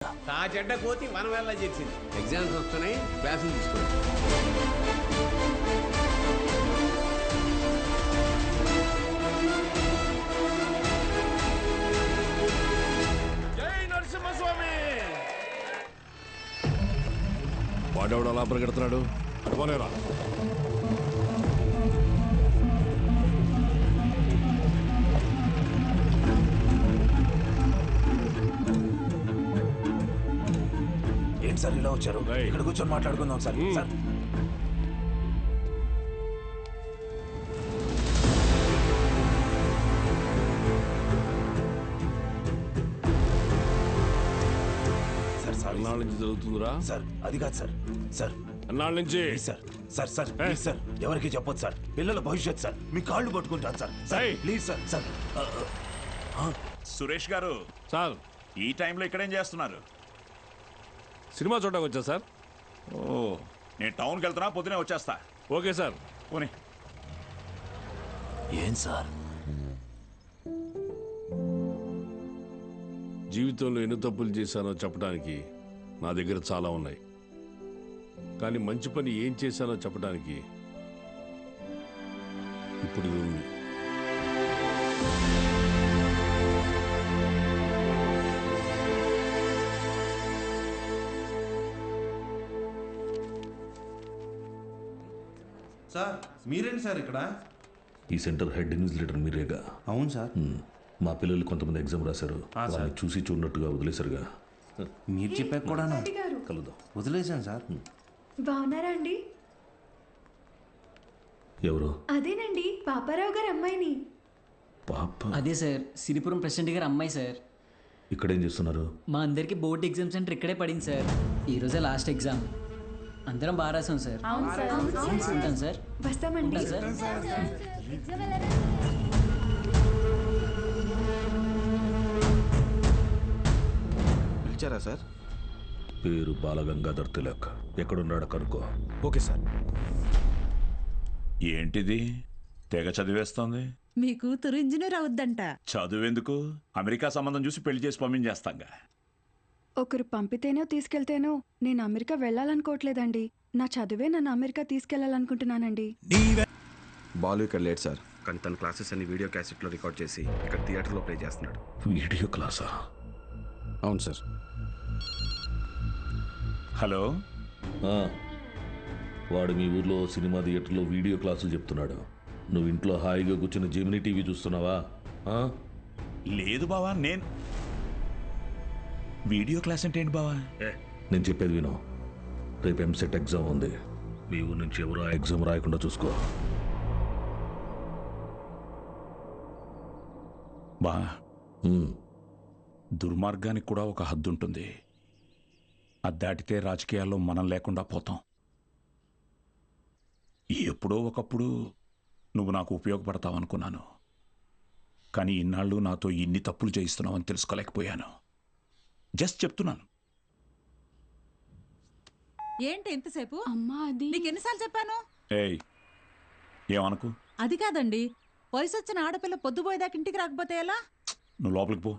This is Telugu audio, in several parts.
ఆ చెడ్డ కోతి మనం వెళ్ళ చేసింది. ఎగ్జామ్స్ వస్తున్నాయి, క్లాసులు తీసుకోండి. జై నరసింహస్వామి. వాడెవడు అలా పరిగెడుతున్నాడు? అటువలేరా. ఏంటి సార్ ఇలా వచ్చారు? ఇక్కడ కూర్చొని మాట్లాడుకుందాం సార్. సార్ ఎన్నాళ్ళ నుంచి జరుగుతుందిరా? సార్ అది కాదు సార్. సార్ ఎన్నాళ్ళ నుంచి? Sir sir sir please sir, ఎవరికి చెప్పొద్దు సార్. పిల్లల భవిష్యత్ సార్, మీ కాళ్ళు పట్టుకుంటాను sir. Sir please sir. Sir Suresh గారు, సార్ ఈ టైంలో ఇక్కడేం చేస్తున్నారు? సినిమా చూడడానికి వచ్చా సార్. ఓ, నేను టౌన్కి వెళ్తున్నా, పొద్దునే వచ్చేస్తా. Okay sir. పోనీ. ఏం సార్? జీవితంలో ఎన్ని తప్పులు చేశానో చెప్పడానికి నా దగ్గర చాలా ఉన్నాయి, కానీ మంచి పని ఏం చేశానో చెప్పడానికి ఇప్పుడు ఇది ఉంది. సార్ మీరేంటి సార్ ఇక్కడ? ఈ సెంటర్ హెడ్ ఇన్విజిలేటర్ మీరేగా? అవును సార్. మా పిల్లలు కొంతమంది ఎగ్జామ్ రాశారు, వాళ్ళని చూసి చూడనట్టుగా వదిలేశారుగా. మీరు చెప్పాక కూడా కలుద్దాం. వదిలేశాను సార్. బాగున్నారా అండి? ఎవరు? అదేనండి, పాపారావు గారు అమ్మాయిని. పాప? అదే సార్, సిరిపురం ప్రెసిడెంట్ గారు అమ్మాయి సార్. ఇక్కడేం చేస్తున్నారు? మా అందరికి బోర్డు ఎగ్జామ్ సెంటర్ ఇక్కడే పడింది సార్. ఈరోజే లాస్ట్ ఎగ్జామ్. అందరం బాగా రాసాం సార్. ఉంటాం సార్. వస్తామండి. ఉంటాం సార్. పిలిచారా సార్? పేరు బాలగంగాధర్ తిలక్. ఎక్కడున్నాడు కనుక్కో. Okay sir. ఏంటిది తెగ చదివేస్తోంది? మీ కూతురు ఇంజనీర్ అవుద్దంట. చదువెందుకు? అమెరికా సంబంధం చూసి పెళ్లి చేసి పంపించేస్తాంగా. ఒకరు పంపితేనో తీసుకెళ్తేనో నేను అమెరికా వెళ్ళాలనుకోవట్లేదండి. నా చదువే నన్ను అమెరికా తీసుకెళ్లాలనుకుంటున్నానండి. బాలు ఇక్కడ లేట్ సార్, కానీ తన క్లాసెస్ అన్ని వీడియో క్యాసెట్లో రికార్డ్ చేసి ఇక్కడ థియేటర్లో ప్లే చేస్తున్నాడు. వీడియో క్లాసా? అవును సార్. హలో, వాడు మీ ఊర్లో సినిమా థియేటర్లో వీడియో క్లాసులు చెప్తున్నాడు. నువ్వు ఇంట్లో హాయిగా కూర్చుని జెమినీ టీవీ చూస్తున్నావా? లేదు బావా. నేను వీడియో క్లాస్ అంటే ఏంటి బావా? నేను చెప్పేది విను. రేపు ఎంసెట్ ఎగ్జామ్ ఉంది. మీ ఊరు నుంచి ఎవరు ఆ ఎగ్జామ్ రాయకుండా చూసుకో. బా, దుర్మార్గానికి కూడా ఒక హద్దు ఉంటుంది. అది దాటితే రాజకీయాల్లో మనం లేకుండా పోతాం. ఎప్పుడో ఒకప్పుడు నువ్వు నాకు ఉపయోగపడతావు అనుకున్నాను, కానీ ఇన్నాళ్ళు నాతో ఇన్ని తప్పులు చేయిస్తున్నావని తెలుసుకోలేకపోయాను. జస్ట్ చెప్తున్నాను. ఏంటి ఎంతసేపు? అమ్మా, అది నీకు ఎన్నిసార్లు చెప్పాను? ఏయ్, ఏమనకు. అది కాదండి, వయసు వచ్చిన ఆడపిల్ల పొద్దుపోయేదాకా ఇంటికి రాకపోతే ఎలా? నువ్వు లోపలికి పో.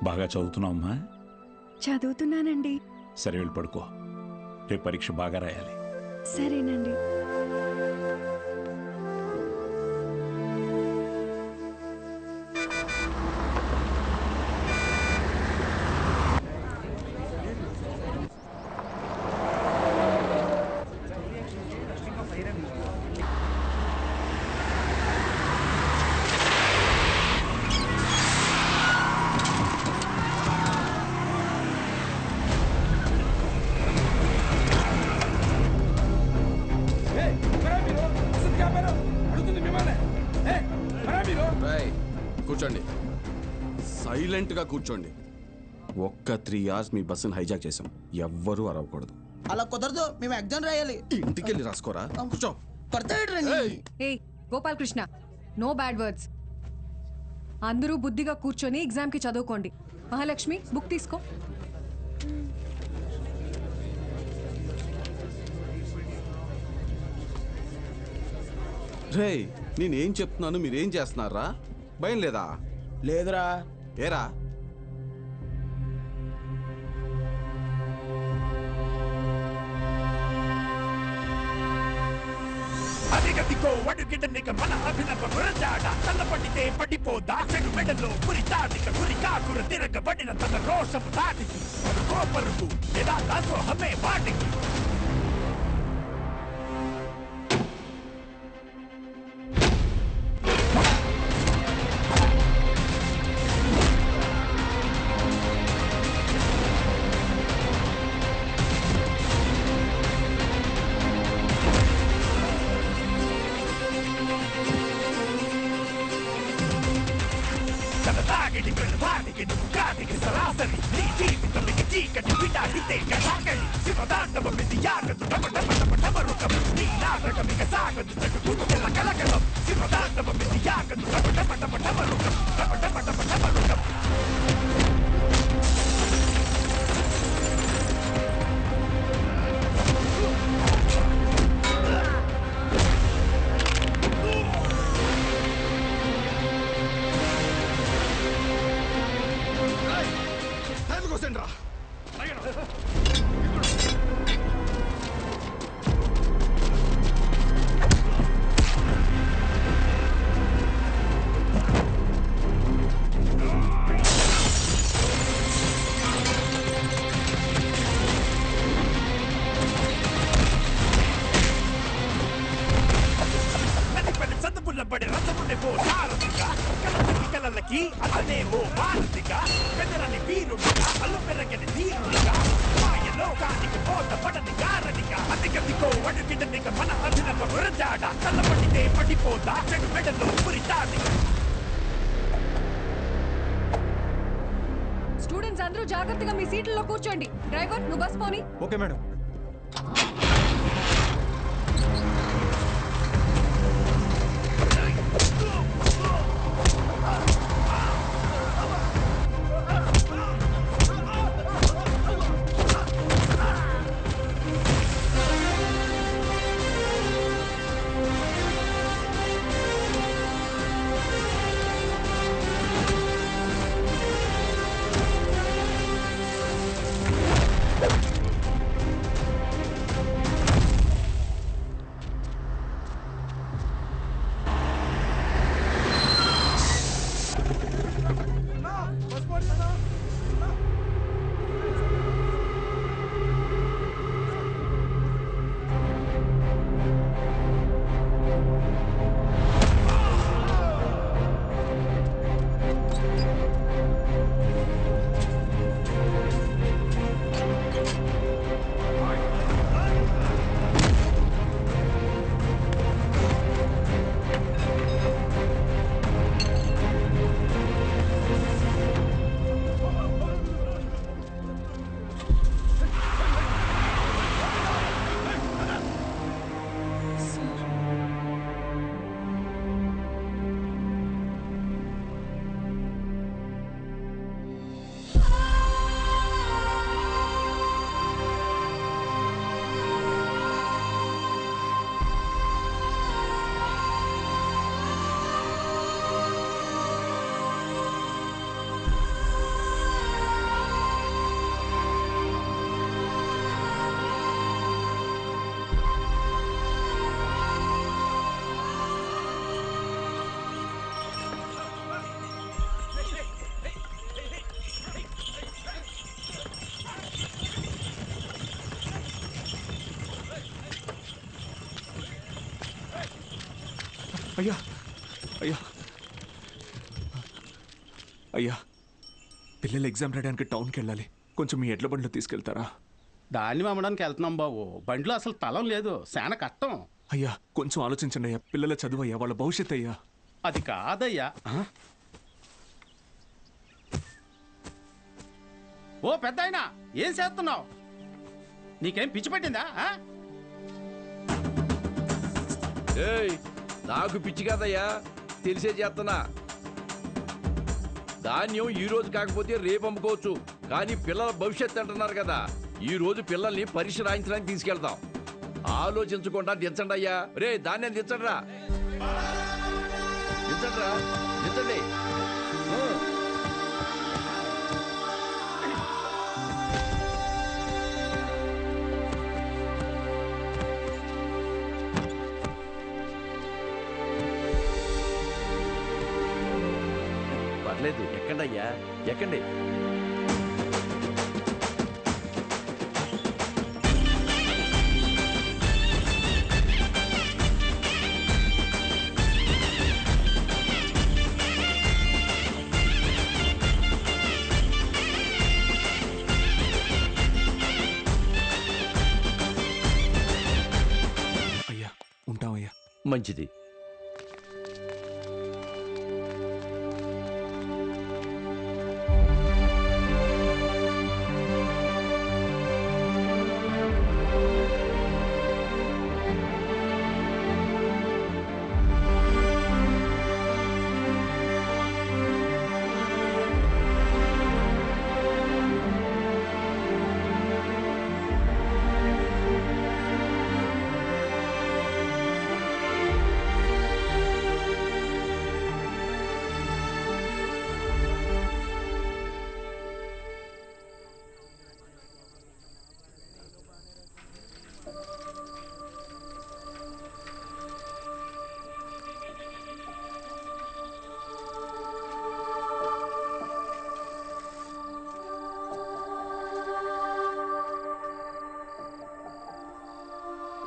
బాగా చదువుతున్నావు అమ్మా? చదువుతున్నానండి. సరే, వెళ్ళి పడుకో. రేపు పరీక్ష బాగా రాయాలి. సరేనండి. కూర్చోండి, సైలెంట్గా కూర్చోండి. ఒక్క 3 hours మీ బస్సును హైజాక్ చేసాం. ఎవ్వరూ అరవకూడదు. అలా కుదరదు, మేము ఎగ్జామ్ రాయాలి. ఇంటికి వెళ్ళి రాసుకోరా. కూర్చో. Gopalakrishna, no bad words. అందరూ బుద్ధిగా కూర్చొని ఎగ్జామ్కి చదువుకోండి. మహాలక్ష్మి, బుక్ తీసుకో. రే, నేనేం చెప్తున్నాను, మీరేం చేస్తున్నారా? భయం లేదా? లేదురా. ఏరా? అదిగదిగో అడుగిడనిక మన అభినవ గురజాడ తల్లపడితే పడిపోదా చెడు మెడలో పురి తాటిక గురి కాకుర తిరగబడిన తన రోషము దాటికి కోపరుకు ఎలా దాసోహమే వాటికి సరాసరి నీ జీవితం చీకటి విడాడితే కలాగలి శివదాండవ విద్యాగదు టమరుకం నీ నాటకమిక సాగదు తగ్గుతుల కలకలం శివదాండవ విద్యాగదు టమరుకం టమరుకం అతనే ఓ భారతిగా పెదరని వీరుడిగా అల్లు పెరగని తీరుడిగా మాయలోకానికి పోత పడని గారడిగా అదిగదిగో అడుగిడనిక మన అభినవ గురజాడ తల్లపడితే పడిపోదా చెడు మెడలో పురి తాటిక. స్టూడెంట్స్ అందరూ జాగ్రత్తగా మీ సీట్లలో కూర్చోండి. డ్రైవర్ నువ్వు బస్ పోని. Okay madam. అయ్యా అయ్యా అయ్యా పిల్లలు ఎగ్జామ్ రాయడానికి టౌన్కి వెళ్ళాలి. కొంచెం మీ ఎడ్ల బండిలో తీసుకెళ్తారా? దాన్ని అమ్మడానికి వెళ్తున్నాం బాబు. బండిలో అసలు తలం లేదు, శాన కష్టం. అయ్యా కొంచెం ఆలోచించండి అయ్యా. పిల్లల చదువు అయ్యా, వాళ్ళ భవిష్యత్ అయ్యా. అది కాదయ్యా. ఓ పెద్దాయనా, ఏం చేస్తున్నావు? నీకేం పిచ్చి పట్టిందా? నాకు పిచ్చి కాదయ్యా, తెలిసే చేస్తున్నా. ధాన్యం ఈ రోజు కాకపోతే రేపు అమ్ముకోవచ్చు, కానీ పిల్లల భవిష్యత్తు అంటున్నారు కదా. ఈ రోజు పిల్లల్ని పరీక్ష రాయించడానికి తీసుకెళ్తాం. ఆలోచించకుండా దించండి అయ్యా. రే ధాన్యం దించండి రా, దించండి రా. పంపించండి. పర్లేదు, ఎక్కండి అయ్యా, ఎక్కండి. అయ్యా ఉంటామయ్యా. మంచిది.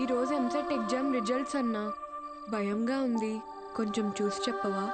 ఈరోజు ఎంసెట్ ఎగ్జామ్ రిజల్ట్స్ అన్నా భయంగా ఉంది, కొంచెం చూసి చెప్పవా?